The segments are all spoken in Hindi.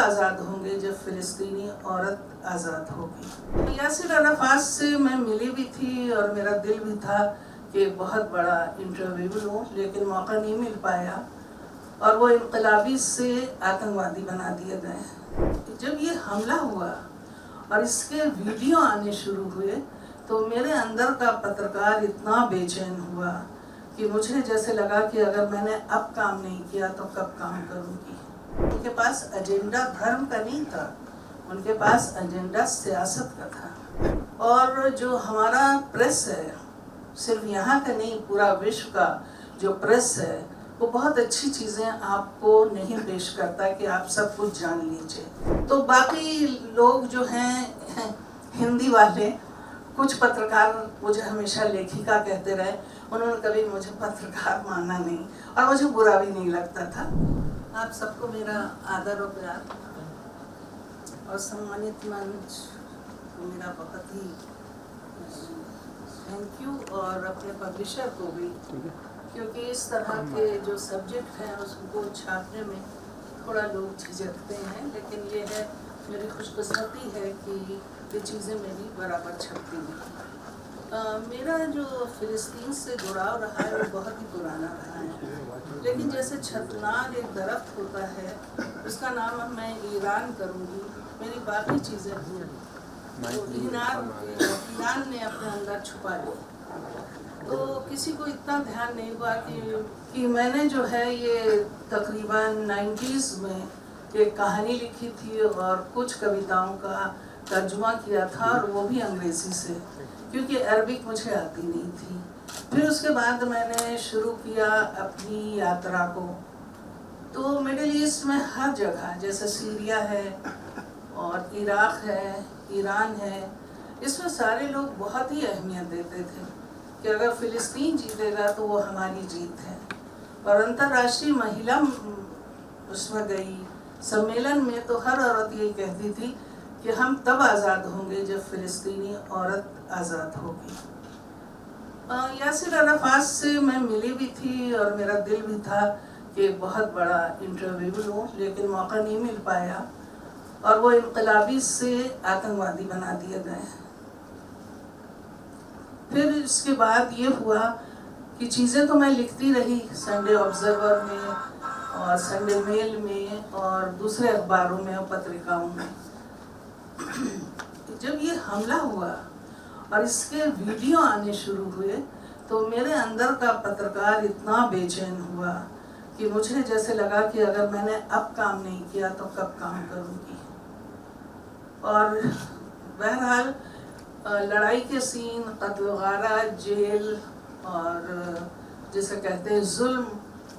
आज़ाद होंगे जब फ़िलिस्तीनी औरत आज़ाद होगी। यासिर अराफात से मैं मिली भी थी और मेरा दिल भी था कि एक बहुत बड़ा इंटरव्यू लूँ, लेकिन मौका नहीं मिल पाया और वो इनकलाबी से आतंकवादी बना दिए गए। जब ये हमला हुआ और इसके वीडियो आने शुरू हुए तो मेरे अंदर का पत्रकार इतना बेचैन हुआ कि मुझे जैसे लगा कि अगर मैंने अब काम नहीं किया तो कब काम करूँगी। उनके पास एजेंडा धर्म का नहीं था, उनके पास एजेंडा सियासत का था। और जो हमारा प्रेस है, सिर्फ यहाँ का नहीं पूरा विश्व का जो प्रेस है, वो बहुत अच्छी चीज़ें आपको नहीं पेश करता कि आप सब कुछ जान लीजिए। तो बाकी लोग जो हैं हिंदी वाले, कुछ पत्रकार मुझे हमेशा लेखिका कहते रहे, उन्होंने कभी मुझे पत्रकार माना नहीं और मुझे बुरा भी नहीं लगता था। आप सबको मेरा आदर और प्यार और सम्मानित मंच को मेरा बहुत ही थैंक यू, और अपने पब्लिशर को भी, क्योंकि इस तरह के जो सब्जेक्ट हैं उसको छापने में थोड़ा लोग झिझकते हैं, लेकिन ये है मेरी खुशकिस्मती है कि ये चीज़ें मेरी बराबर छपती हैं। मेरा जो फ़िलिस्तीन से जुड़ाव रहा है वो बहुत ही पुराना रहा है, लेकिन जैसे छतनार एक दरख्त होता है उसका नाम अब मैं ईरान करूँगी, मेरी बाकी चीज़ें तो ईरान ने अपने अंदर छुपा ली। तो किसी को इतना ध्यान नहीं हुआ कि मैंने जो है ये तकरीबन 90s में एक कहानी लिखी थी और कुछ कविताओं का तर्जुमा किया था, और वो भी अंग्रेज़ी से, क्योंकि अरबिक मुझे आती नहीं थी। फिर उसके बाद मैंने शुरू किया अपनी यात्रा को। तो मिडिल ईस्ट में हर जगह, जैसे सीरिया है और इराक़ है, ईरान है, इसमें सारे लोग बहुत ही अहमियत देते थे कि अगर फ़िलिस्तीन जीतेगा तो वो हमारी जीत है। और अंतर्राष्ट्रीय महिला उसमें गई सम्मेलन में तो हर औरत यही कहती थी कि हम तब आज़ाद होंगे जब फ़िलिस्तीनी औरत आज़ाद होगी। यासिर अराफात से मैं मिली भी थी और मेरा दिल भी था कि एक बहुत बड़ा इंटरव्यू लूँ, लेकिन मौका नहीं मिल पाया और वो इनकलाबी से आतंकवादी बना दिए गए। फिर इसके बाद ये हुआ कि चीज़ें तो मैं लिखती रही संडे ऑब्जर्वर में और संडे मेल में और दूसरे अखबारों में और पत्रिकाओं में। जब ये हमला हुआ और इसके वीडियो आने शुरू हुए तो मेरे अंदर का पत्रकार इतना बेचैन हुआ कि मुझे जैसे लगा कि अगर मैंने अब काम नहीं किया तो कब काम करूँगी। और बहरहाल लड़ाई के सीन, कत्ल गारत, जेल और जिसे कहते हैं जुल्म,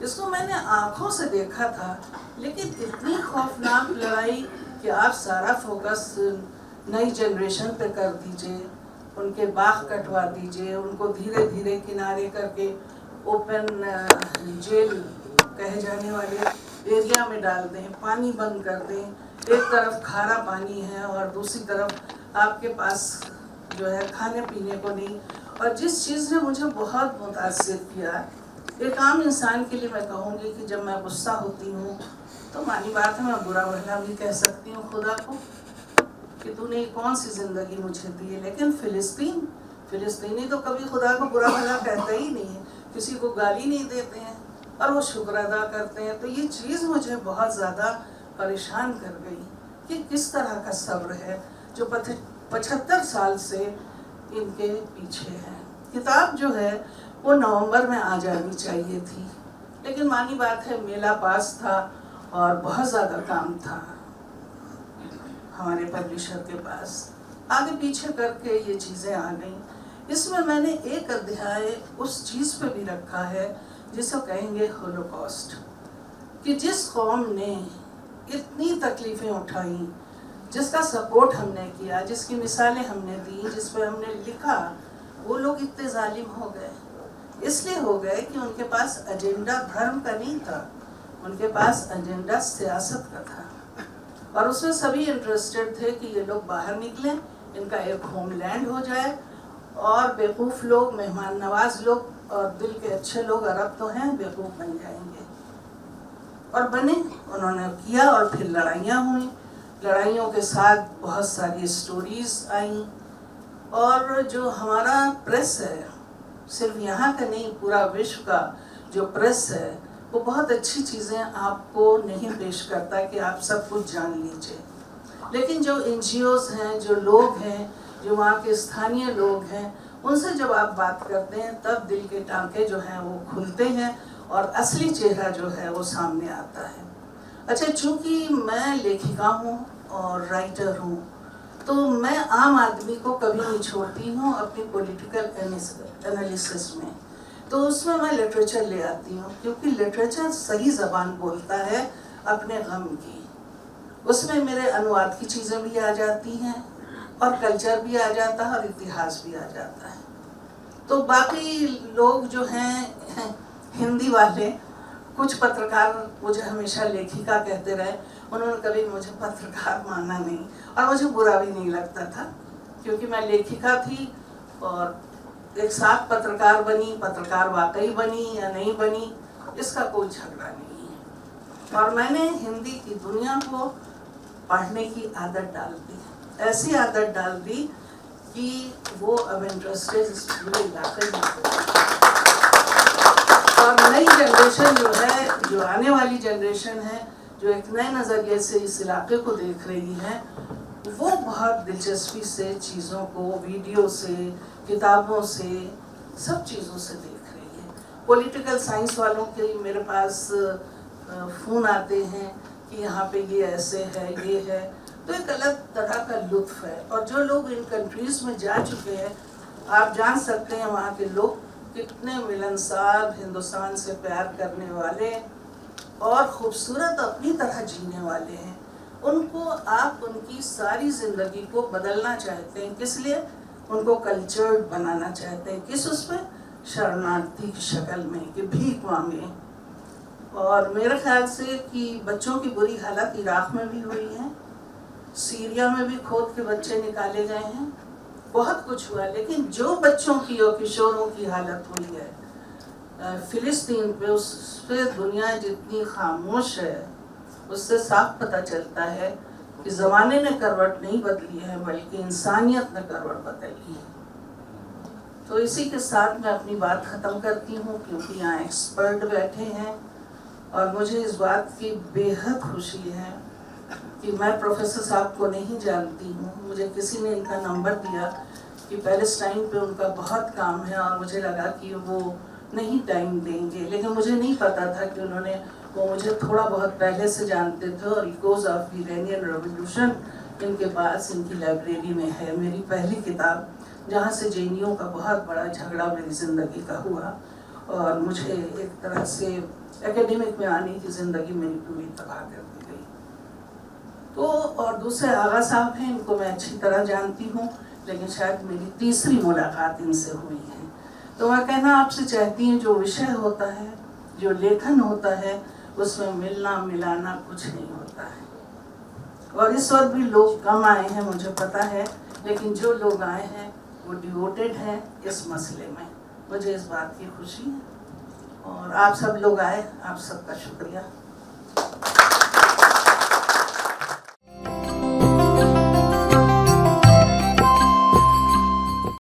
इसको मैंने आँखों से देखा था, लेकिन इतनी खौफनाक लड़ाई कि आप सारा फोकस नई जनरेशन पे कर दीजिए, उनके बाग कटवा दीजिए, उनको धीरे धीरे किनारे करके ओपन जेल कहे जाने वाले एरिया में डाल दें, पानी बंद कर दें। एक तरफ खारा पानी है और दूसरी तरफ आपके पास जो है खाने पीने को नहीं। और जिस चीज़ ने मुझे बहुत मुतासिर किया, एक आम इंसान के लिए मैं कहूँगी कि जब मैं गुस्सा होती हूँ तो मानी बात है मैं बुरा भला भी कह सकती हूँ खुदा को कि तूने कौन सी ज़िंदगी मुझे दी है, लेकिन फ़िलिस्तीनी तो कभी खुदा को बुरा भला कहते ही नहीं है, किसी को गाली नहीं देते हैं और वो शुक्र अदा करते हैं। तो ये चीज़ मुझे बहुत ज़्यादा परेशान कर गई कि किस तरह का सब्र है जो 75 साल से इनके पीछे है। किताब जो है वो नवंबर में आ जानी चाहिए थी, लेकिन मानी बात है मेला पास था और बहुत ज़्यादा काम था हमारे पब्लिशर के पास, आगे पीछे करके ये चीज़ें आ गई। इसमें मैंने एक अध्याय उस चीज़ पे भी रखा है जिसे कहेंगे होलोकॉस्ट, कि जिस कौम ने इतनी तकलीफ़ें उठाई, जिसका सपोर्ट हमने किया, जिसकी मिसालें हमने दी, जिस पर हमने लिखा, वो लोग इतने जालिम हो गए। इसलिए हो गए कि उनके पास एजेंडा धर्म का नहीं था, उनके पास एजेंडा सियासत का था। और उसमें सभी इंटरेस्टेड थे कि ये लोग बाहर निकलें, इनका एक होमलैंड हो जाए और बेवकूफ़ लोग, मेहमान नवाज लोग और दिल के अच्छे लोग, अरब तो हैं, बेवकूफ़ बन जाएंगे। और बने, उन्होंने किया और फिर लड़ाइयाँ हुई, लड़ाइयों के साथ बहुत सारी स्टोरीज आई। और जो हमारा प्रेस है, सिर्फ यहाँ का नहीं पूरा विश्व का जो प्रेस है, वो बहुत अच्छी चीज़ें आपको नहीं पेश करता कि आप सब कुछ जान लीजिए। लेकिन जो NGOs हैं, जो लोग हैं, जो वहाँ के स्थानीय लोग हैं, उनसे जब आप बात करते हैं तब दिल के टांके जो हैं वो खुलते हैं और असली चेहरा जो है वो सामने आता है। अच्छा, चूँकि मैं लेखिका हूँ और राइटर हूँ, तो मैं आम आदमी को कभी नहीं छोड़ती हूँ अपनी पॉलिटिकल एनालिसिस में। तो उसमें मैं लिटरेचर ले आती हूँ, क्योंकि लिटरेचर सही ज़बान बोलता है अपने गम की। उसमें मेरे अनुवाद की चीज़ें भी आ जाती हैं और कल्चर भी आ जाता है और इतिहास भी आ जाता है। तो बाकी लोग जो हैं हिंदी वाले, कुछ पत्रकार मुझे हमेशा लेखिका कहते रहे, उन्होंने कभी मुझे पत्रकार माना नहीं और मुझे बुरा भी नहीं लगता था, क्योंकि मैं लेखिका थी और एक साथ पत्रकार बनी, पत्रकार वाकई बनी या नहीं बनी, इसका कोई झगड़ा नहीं है। और मैंने हिंदी की दुनिया को पढ़ने की आदत डाल दी, ऐसी आदत डाल दी कि वो अब इंटरेस्टेड इस पूरे इलाके में। और नई जनरेशन जो है, जो आने वाली जनरेशन है, जो एक नए नज़रिए से इस इलाके को देख रही है, वो बहुत दिलचस्पी से चीज़ों को वीडियो से, किताबों से, सब चीज़ों से देख रही है। पॉलिटिकल साइंस वालों के मेरे पास फ़ोन आते हैं कि यहाँ पे ये ऐसे है, ये है, तो एक अलग तरह का लुत्फ़ है। और जो लोग इन कंट्रीज़ में जा चुके हैं, आप जान सकते हैं वहाँ के लोग कितने मिलनसार, हिंदुस्तान से प्यार करने वाले और ख़ूबसूरत अपनी तरह जीने वाले हैं। उनको आप उनकी सारी ज़िंदगी को बदलना चाहते हैं, किस लिए? उनको कल्चर्ड बनाना चाहते हैं। किस उसमें? शरणार्थी की शक्ल में, कि भीख मांगे। और मेरे ख्याल से कि बच्चों की बुरी हालत इराक़ में भी हुई है, सीरिया में भी खोद के बच्चे निकाले गए हैं, बहुत कुछ हुआ। लेकिन जो बच्चों की और किशोरों की हालत हुई है फ़िलिस्तीन पे, उस पे दुनिया जितनी खामोश है, उससे साफ पता चलता है कि ज़माने ने करवट नहीं बदली है, बल्कि इंसानियत ने करवट बदली है। तो इसी के साथ मैं अपनी बात ख़त्म करती हूँ, क्योंकि यहाँ एक्सपर्ट बैठे हैं और मुझे इस बात की बेहद खुशी है कि मैं प्रोफेसर साहब को नहीं जानती हूँ। मुझे किसी ने इनका नंबर दिया कि पैलेस्टाइन पे उनका बहुत काम है और मुझे लगा कि वो नहीं टाइम देंगे, लेकिन मुझे नहीं पता था कि वो मुझे थोड़ा बहुत पहले से जानते थे। और इकोज़ ऑफ इरानियन रेवोल्यूशन इनके पास, इनकी लाइब्रेरी में है मेरी पहली किताब, जहाँ से जेनियों का बहुत बड़ा झगड़ा मेरी ज़िंदगी का हुआ और मुझे एक तरह से एकेडमिक में आने की ज़िंदगी मेरी पूरी तबाह कर दी गई। तो और दूसरे आगा साहब हैं, इनको मैं अच्छी तरह जानती हूँ, लेकिन शायद मेरी तीसरी मुलाकात इनसे हुई है। तो मैं कहना आपसे चाहती हूँ, जो विषय होता है, जो लेखन होता है, उसमें मिलना मिलाना कुछ नहीं होता है। और इस वक्त भी लोग कम आए हैं, मुझे पता है, लेकिन जो लोग आए हैं वो डिवोटेड हैं इस मसले में। मुझे इस बात की खुशी है और आप सब लोग आए, आप सबका शुक्रिया।